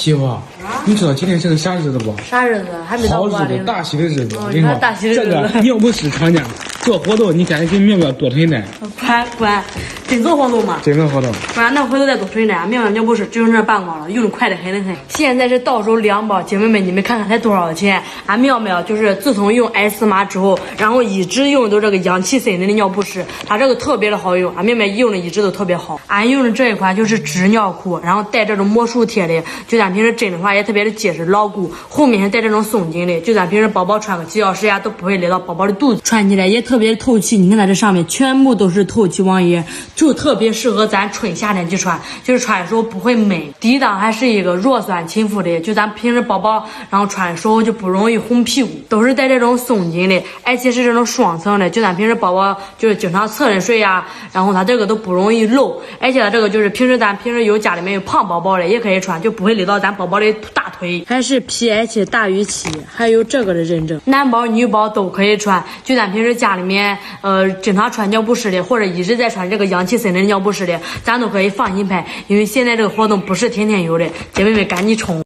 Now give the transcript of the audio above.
媳妇，你知道今天是个啥日子不？啥日子？还没到好日子，大喜的日子。哦，我跟你说，大喜的日子。这个尿不湿厂家做活动，你赶紧给苗苗多存点。管，真做活动吗？真做活动。那回头再多存点。苗苗尿不湿就是那办光了，用的快得很得很。现在是到手2包，姐妹们你们看看才多少钱？俺苗苗就是自从用S妈之后，然后一直用的这个氧气森林的尿不湿，它这个特别的好用，俺苗苗用的一直都特别好。俺用的这一款就是纸尿裤，然后带这种魔术贴的，就咱平时真的话也特别的结实牢固，后面还带这种松紧的，就咱平时宝宝穿个几小时呀都不会勒到宝宝的肚子，穿起来也特别透气。你看它这上面全部都是透气网页，就特别适合咱春夏天去穿，就是穿的时候不会闷。底档还是一个弱酸亲肤的，就咱平时宝宝然后穿的时候就不容易红屁股，都是带这种松紧的，而且是这种双层的，就咱平时宝宝就是经常侧着睡呀，然后它这个都不容易漏，而且它这个就是平时有家里面有胖宝宝的也可以穿，就不会勒到咱宝宝的大腿，还是 pH 大于7，还有这个的认证，男宝女宝都可以穿，就咱平时家里面经常穿尿不湿的，或者一直在穿这个氧气森林尿不湿的，咱都可以放心拍，因为现在这个活动不是天天有的，姐妹们赶紧冲！